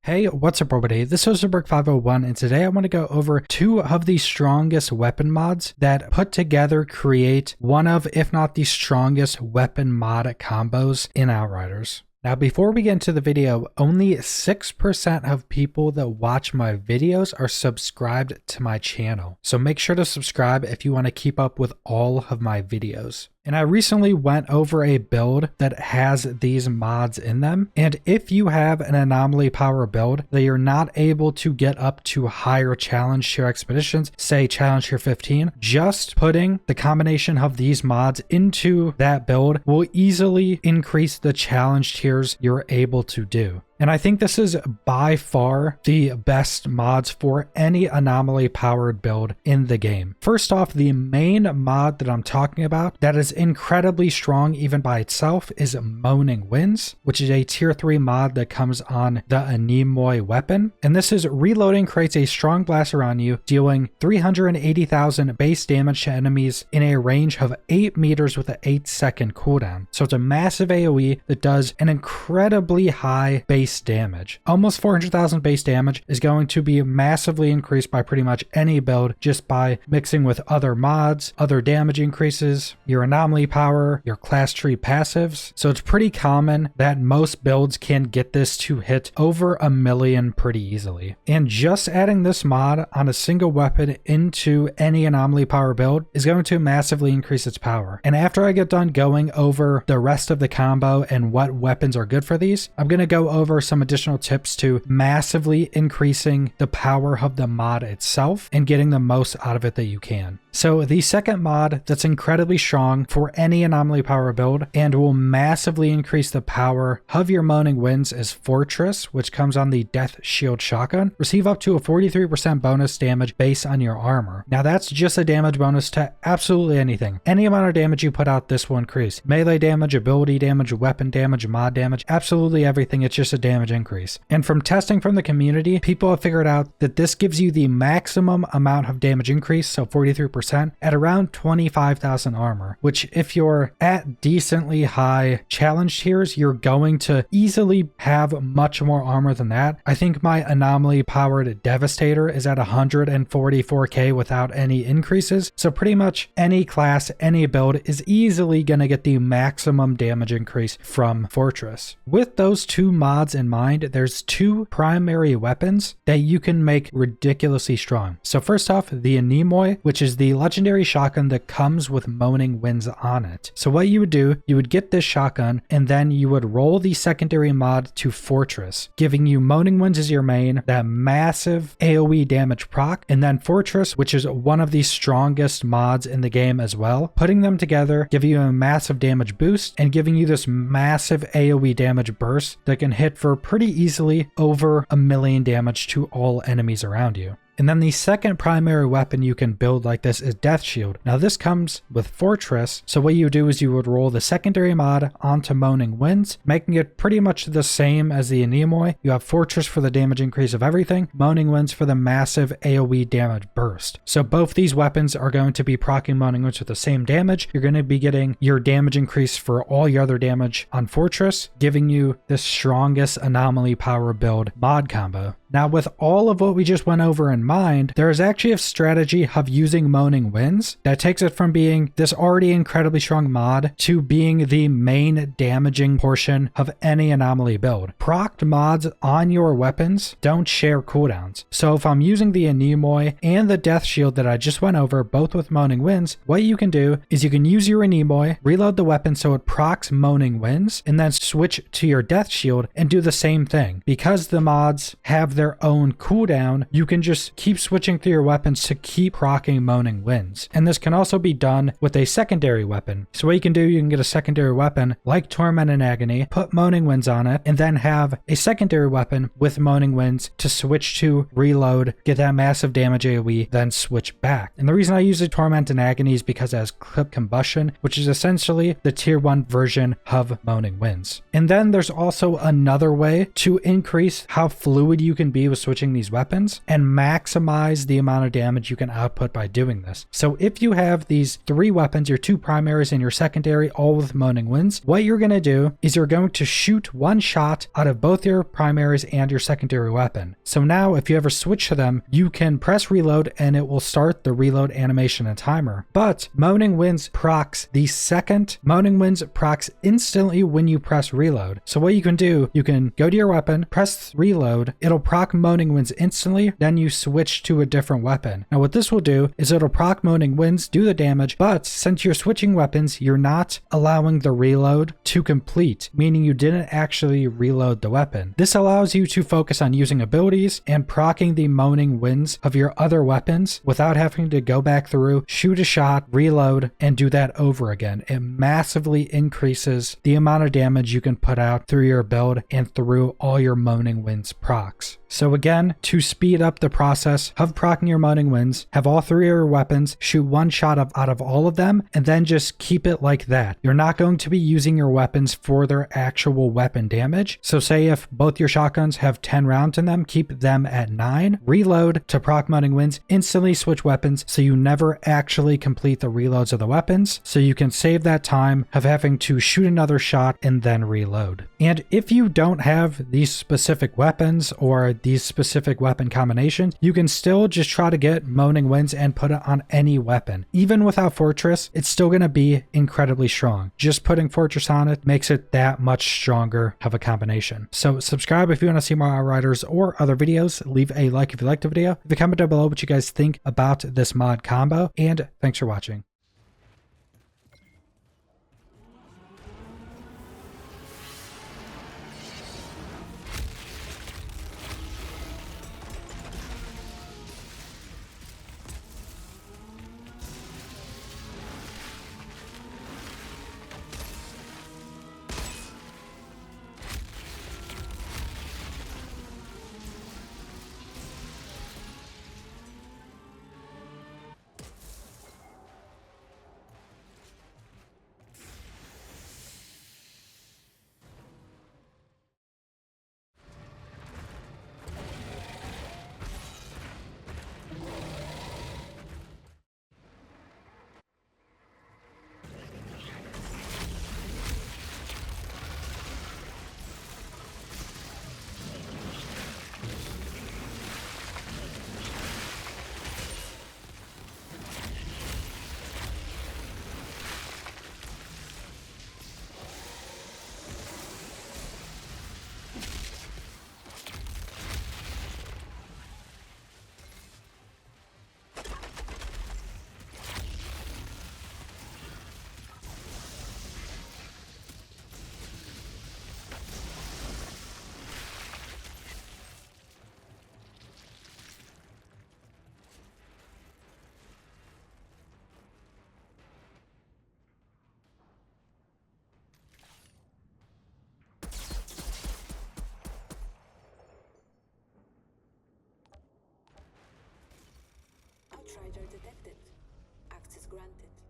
Hey, what's up everybody? This is Superbrick501 and today I want to go over two of the strongest weapon mods that put together create one of, if not the strongest weapon mod combos in Outriders. Now, before we get into the video, only 6% of people that watch my videos are subscribed to my channel. So make sure to subscribe if you want to keep up with all of my videos. And I recently went over a build that has these mods in them. And if you have an anomaly power build that you're not able to get up to higher challenge tier expeditions, say challenge tier 15, just putting the combination of these mods into that build will easily increase the challenge tiers you're able to do. And I think this is by far the best mods for any anomaly powered build in the game. First off, the main mod that I'm talking about that is incredibly strong even by itself is Moaning Winds, which is a tier 3 mod that comes on the anomaly weapon. And this is reloading creates a strong blast around you, dealing 380,000 base damage to enemies in a range of 8 meters with an 8-second cooldown. So it's a massive AoE that does an incredibly high base damage. Almost 400,000 base damage is going to be massively increased by pretty much any build just by mixing with other mods, other damage increases, your anomaly power, your class tree passives. So it's pretty common that most builds can get this to hit over 1 million pretty easily. And just adding this mod on a single weapon into any anomaly power build is going to massively increase its power. And after I get done going over the rest of the combo and what weapons are good for these, I'm going to go over some additional tips to massively increasing the power of the mod itself and getting the most out of it that you can. So the second mod that's incredibly strong for any anomaly power build and will massively increase the power of your Moaning Winds is Fortress, which comes on the Death Shield Shotgun. Receive up to a 43% bonus damage based on your armor. Now that's just a damage bonus to absolutely anything. Any amount of damage you put out, this will increase. Melee damage, ability damage, weapon damage, mod damage, absolutely everything. It's just a damage increase. And from testing from the community, people have figured out that this gives you the maximum amount of damage increase, so 43%. At around 25,000 armor, which if you're at decently high challenge tiers, you're going to easily have much more armor than that. I think my anomaly powered Devastator is at 144k without any increases. So pretty much any class, any build is easily going to get the maximum damage increase from Fortress. With those two mods in mind, there's two primary weapons that you can make ridiculously strong. So first off, the anomaly, which is the legendary shotgun that comes with Moaning Winds on it. So what you would do, you would get this shotgun and then you would roll the secondary mod to Fortress, giving you Moaning Winds as your main, that massive AoE damage proc, and then Fortress, which is one of the strongest mods in the game as well. Putting them together, give you a massive damage boost and giving you this massive AoE damage burst that can hit for pretty easily over 1 million damage to all enemies around you. And then the second primary weapon you can build like this is Death Shield. Now this comes with Fortress, so what you do is you would roll the secondary mod onto Moaning Winds, making it pretty much the same as the anomaly. You have Fortress for the damage increase of everything, Moaning Winds for the massive AoE damage burst. So both these weapons are going to be proccing Moaning Winds with the same damage. You're going to be getting your damage increase for all your other damage on Fortress, giving you the strongest anomaly power build mod combo. Now with all of what we just went over in mind, there is actually a strategy of using Moaning Winds that takes it from being this already incredibly strong mod to being the main damaging portion of any anomaly build. Procced mods on your weapons don't share cooldowns. So if I'm using the anomaly and the Death Shield that I just went over, both with Moaning Winds, what you can do is you can use your anomaly, reload the weapon so it procs Moaning Winds, and then switch to your Death Shield and do the same thing. Because the mods have their own cooldown, you can just keep switching through your weapons to keep proccing Moaning Winds. And this can also be done with a secondary weapon. So what you can do, you can get a secondary weapon like Torment and Agony, put Moaning Winds on it, and then have a secondary weapon with Moaning Winds to switch to, reload, get that massive damage AoE, then switch back. And the reason I use the Torment and Agony is because it has Clip Combustion, which is essentially the tier 1 version of Moaning Winds. And then there's also another way to increase how fluid you can be with switching these weapons and max maximize the amount of damage you can output by doing this. So if you have these 3 weapons, your 2 primaries and your secondary, all with Moaning Winds, what you're going to do is you're going to shoot 1 shot out of both your primaries and your secondary weapon. So now if you ever switch to them, you can press reload and it will start the reload animation and timer. But Moaning Winds procs the second Moaning Winds procs instantly when you press reload. So what you can do, you can go to your weapon, press reload, it'll proc Moaning Winds instantly, then you switch to a different weapon. Now what this will do is it'll proc Moaning Winds, do the damage, but since you're switching weapons, you're not allowing the reload to complete, meaning you didn't actually reload the weapon. This allows you to focus on using abilities and proccing the Moaning Winds of your other weapons without having to go back through, shoot a shot, reload, and do that over again. It massively increases the amount of damage you can put out through your build and through all your Moaning Winds procs. So again, to speed up the process of proccing your Moaning Winds, have all 3 of your weapons, shoot 1 shot out of all of them, and then just keep it like that. You're not going to be using your weapons for their actual weapon damage. So say if both your shotguns have 10 rounds in them, keep them at 9, reload to proc Moaning Winds, instantly switch weapons so you never actually complete the reloads of the weapons, so you can save that time of having to shoot another shot and then reload. And if you don't have these specific weapons or these specific weapon combinations, you can still just try to get Moaning Winds and put it on any weapon. Even without Fortress, it's still going to be incredibly strong. Just putting Fortress on it makes it that much stronger of a combination. So subscribe if you want to see more Outriders or other videos. Leave a like if you liked the video. Leave a comment down below what you guys think about this mod combo, and thanks for watching. Outrider detected. Access granted.